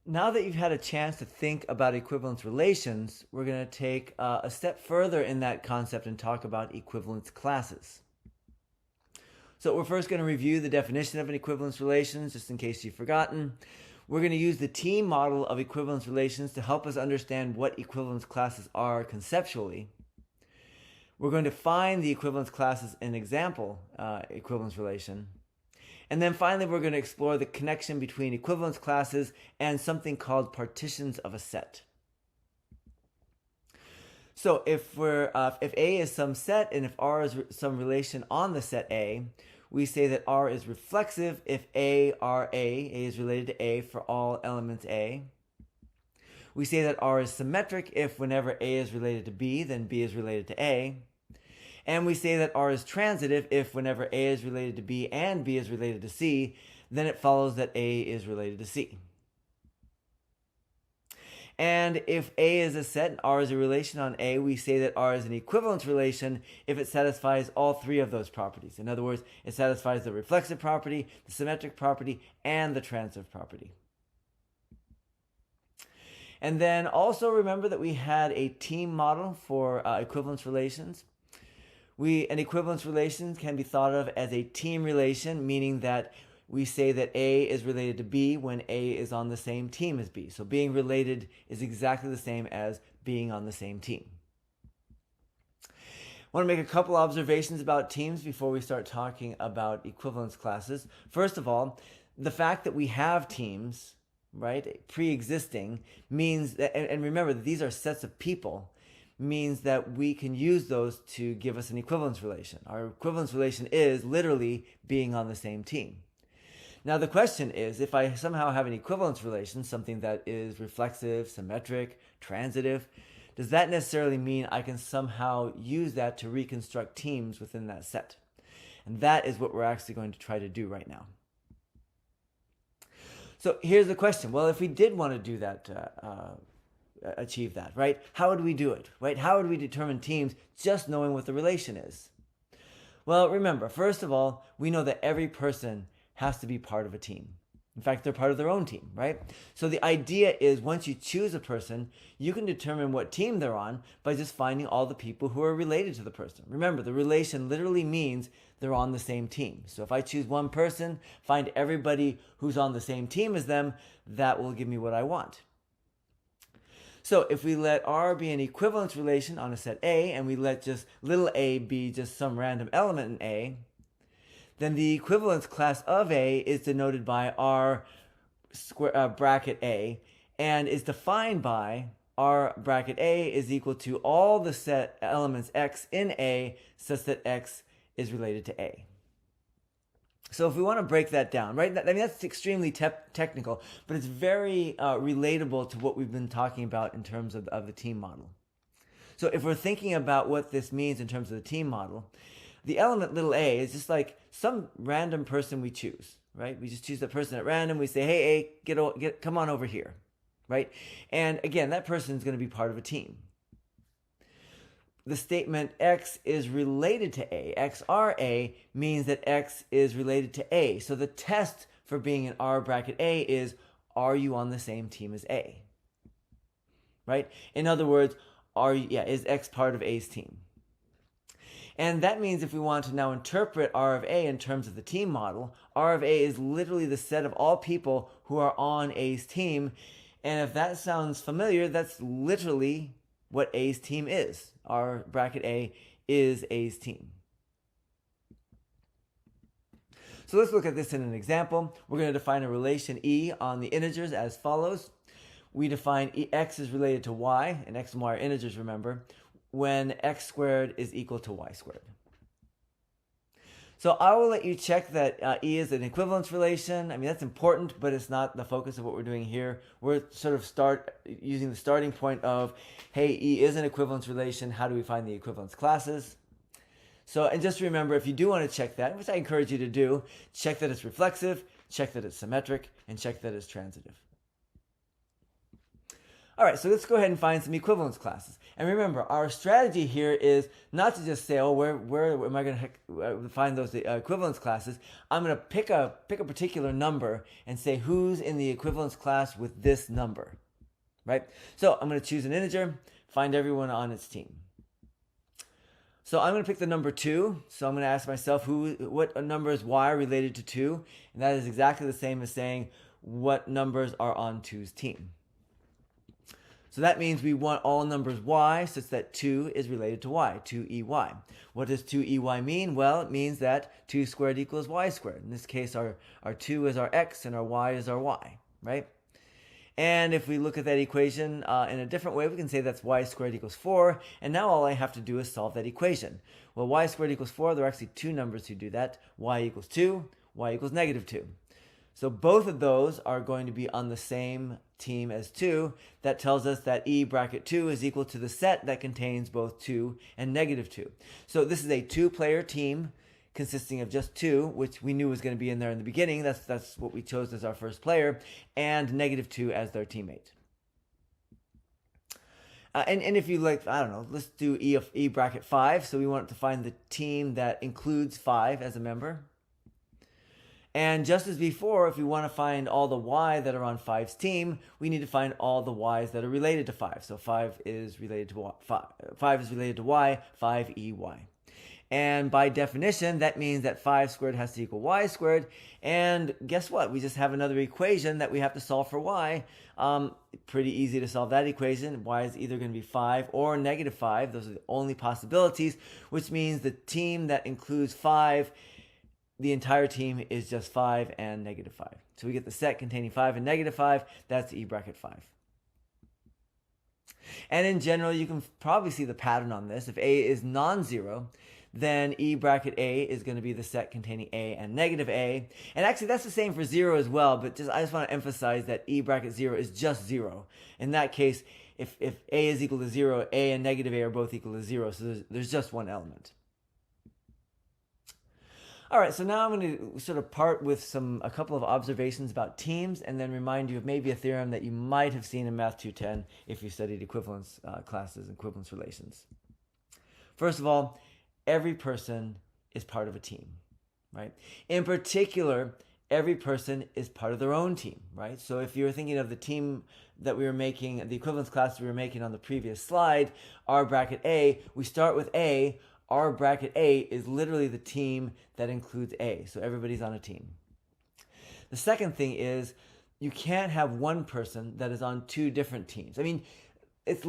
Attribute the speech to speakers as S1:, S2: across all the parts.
S1: Now that you've had a chance to think about equivalence relations, we're going to take a step further in that concept and talk about equivalence classes. So we're first going to review the definition of an equivalence relations, just in case you've forgotten. We're going to use the team model of equivalence relations to help us understand what equivalence classes are conceptually. We're going to find the equivalence classes in example equivalence relation. And then finally, we're going to explore the connection between equivalence classes and something called partitions of a set. So if A is some set and if R is some relation on the set A, we say that R is reflexive if A is related to A for all elements A. We say that R is symmetric if whenever A is related to B, then B is related to A. And we say that R is transitive if whenever A is related to B and B is related to C, then it follows that A is related to C. And if A is a set and R is a relation on A, we say that R is an equivalence relation if it satisfies all three of those properties. In other words, it satisfies the reflexive property, the symmetric property, and the transitive property. And then also remember that we had a team model for equivalence relations. An equivalence relation can be thought of as a team relation, meaning that we say that A is related to B when A is on the same team as B. So being related is exactly the same as being on the same team. I want to make a couple observations about teams before we start talking about equivalence classes. First of all, the fact that we have teams, right, pre-existing, means that, and remember that these are sets of people, means that we can use those to give us an equivalence relation. Our equivalence relation is literally being on the same team. Now the question is, if I somehow have an equivalence relation, something that is reflexive, symmetric, transitive, does that necessarily mean I can somehow use that to reconstruct teams within that set? And that is what we're actually going to try to do right now. So here's the question. Well, if we did want to do that, achieve that, right? How would we do it, right? How would we determine teams just knowing what the relation is? Well, remember, first of all, we know that every person has to be part of a team. In fact, they're part of their own team, right? So the idea is once you choose a person, you can determine what team they're on by just finding all the people who are related to the person. Remember, the relation literally means they're on the same team. So if I choose one person, find everybody who's on the same team as them, that will give me what I want. So if we let R be an equivalence relation on a set A, and we let just little a be just some random element in A, then the equivalence class of A is denoted by R bracket A, and is defined by R bracket A is equal to all the set elements X in A such that X is related to A. So if we want to break that down, right? I mean, that's extremely technical, but it's very relatable to what we've been talking about in terms of the team model. So if we're thinking about what this means in terms of the team model, the element little a is just like some random person we choose, right? We just choose that person at random. We say, hey, A, come on over here, right? And again, that person is going to be part of a team. The statement X is related to A, XRA, means that X is related to A. So the test for being an R bracket A is, are you on the same team as A? Right? In other words, is X part of A's team? And that means if we want to now interpret R of A in terms of the team model, R of A is literally the set of all people who are on A's team. And if that sounds familiar, that's literally what A's team is. R bracket A is A's team. So let's look at this in an example. We're going to define a relation E on the integers as follows. We define X is related to Y, and X and Y are integers, remember, when X squared is equal to Y squared. So I will let you check that E is an equivalence relation. I mean, that's important, but it's not the focus of what we're doing here. We're sort of using the starting point of, hey, E is an equivalence relation. How do we find the equivalence classes? So, and just remember, if you do want to check that, which I encourage you to do, check that it's reflexive, check that it's symmetric, and check that it's transitive. All right, so let's go ahead and find some equivalence classes. And remember, our strategy here is not to just say, oh, where am I going to find those equivalence classes? I'm going to pick a particular number and say who's in the equivalence class with this number, right? So I'm going to choose an integer, find everyone on its team. So I'm going to pick the number 2. So I'm going to ask myself what number is y related to 2, and that is exactly the same as saying what numbers are on 2's team. So that means we want all numbers y such that 2 is related to y, 2ey. What does 2ey mean? Well, it means that 2 squared equals y squared. In this case, our 2 is our x and our y is our y, right? And if we look at that equation in a different way, we can say that's y squared equals 4. And now all I have to do is solve that equation. Well, y squared equals 4, there are actually 2 numbers who do that. Y equals 2, y equals negative 2. So both of those are going to be on the same team as 2. That tells us that E bracket 2 is equal to the set that contains both 2 and negative 2. So this is a 2-player team consisting of just 2, which we knew was going to be in there in the beginning. That's what we chose as our first player, and negative 2 as their teammate. And if you like, I don't know, let's do E bracket 5. So we want to find the team that includes 5 as a member. And just as before, if we want to find all the y that are on 5's team, we need to find all the y's that are related to 5. So 5 is related to y, 5 is related to y, 5ey. And by definition, that means that 5 squared has to equal y squared. And guess what? We just have another equation that we have to solve for y. Pretty easy to solve that equation. Y is either going to be 5 or negative 5. Those are the only possibilities, which means the team that includes 5, the entire team is just 5 and negative 5. So we get the set containing 5 and negative 5. That's E bracket 5. And in general, you can probably see the pattern on this. If A is non-zero, then E bracket A is going to be the set containing A and negative A. And actually, that's the same for 0 as well, but I just want to emphasize that E bracket 0 is just 0. In that case, if A is equal to 0, A and negative A are both equal to 0, so there's just one element. All right, so now I'm going to sort of part with a couple of observations about teams and then remind you of maybe a theorem that you might have seen in Math 210 if you studied equivalence classes and equivalence relations. First of all, every person is part of a team, right? In particular, every person is part of their own team, right? So if you're thinking of the team that we were making, the equivalence class we were making on the previous slide, R bracket A, we start with A. R bracket A is literally the team that includes A. So everybody's on a team. The second thing is you can't have one person that is on 2 different teams. I mean, if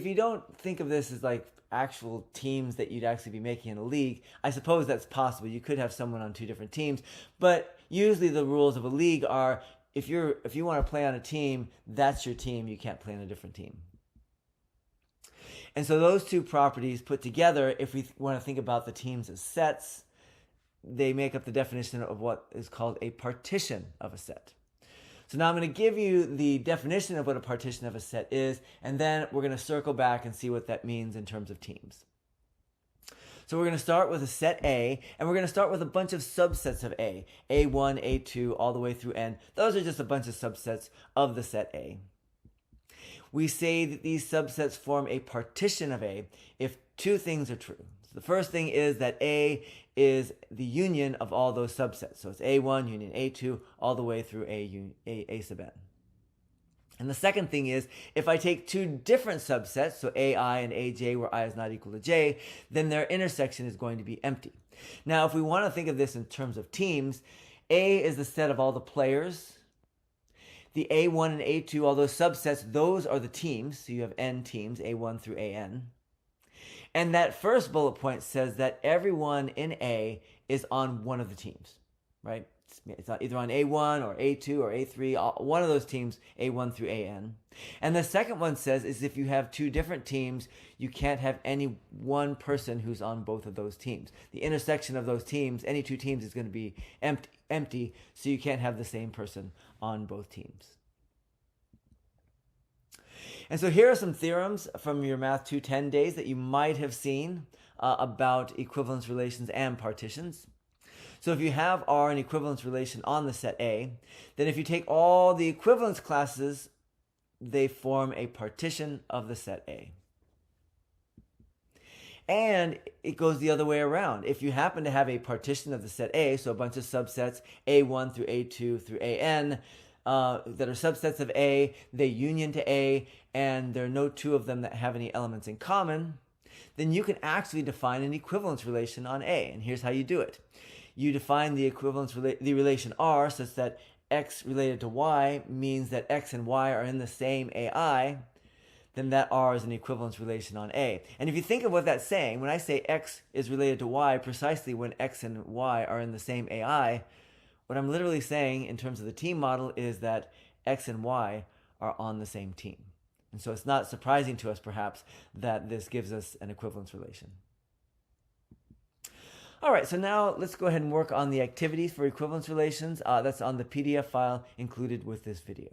S1: you don't think of this as like actual teams that you'd actually be making in a league, I suppose that's possible. You could have someone on 2 different teams, but usually the rules of a league are if you want to play on a team, that's your team. You can't play on a different team. And so those 2 properties put together, if we want to think about the teams as sets, they make up the definition of what is called a partition of a set. So now I'm going to give you the definition of what a partition of a set is, and then we're going to circle back and see what that means in terms of teams. So we're going to start with a set A, and we're going to start with a bunch of subsets of A. A1, A2, all the way through N. Those are just a bunch of subsets of the set A. We say that these subsets form a partition of A if 2 things are true. So the first thing is that A is the union of all those subsets. So it's A1 union A2 all the way through A sub N. And the second thing is if I take 2 different subsets, so AI and AJ where I is not equal to J, then their intersection is going to be empty. Now if we want to think of this in terms of teams, A is the set of all the players. The A1 and A2, all those subsets, those are the teams. So you have N teams, A1 through AN. And that first bullet point says that everyone in A is on one of the teams, right? It's either on A1 or A2 or A3, one of those teams, A1 through AN. And the second one says is if you have 2 different teams, you can't have any one person who's on both of those teams. The intersection of those teams, any 2 teams, is going to be empty, so you can't have the same person on both teams. And so here are some theorems from your Math 210 days that you might have seen about equivalence relations and partitions. So if you have R, an equivalence relation on the set A, then if you take all the equivalence classes they form a partition of the set A. And it goes the other way around. If you happen to have a partition of the set A, so a bunch of subsets, A1 through A2 through AN, that are subsets of A, they union to A, and there are no two of them that have any elements in common, then you can actually define an equivalence relation on A. And here's how you do it. You define the the relation R such that X related to Y means that X and Y are in the same AI, then that R is an equivalence relation on A. And if you think of what that's saying, when I say X is related to Y precisely when X and Y are in the same AI, what I'm literally saying in terms of the team model is that X and Y are on the same team. And so it's not surprising to us, perhaps, that this gives us an equivalence relation. All right, so now let's go ahead and work on the activities for equivalence relations. That's on the PDF file included with this video.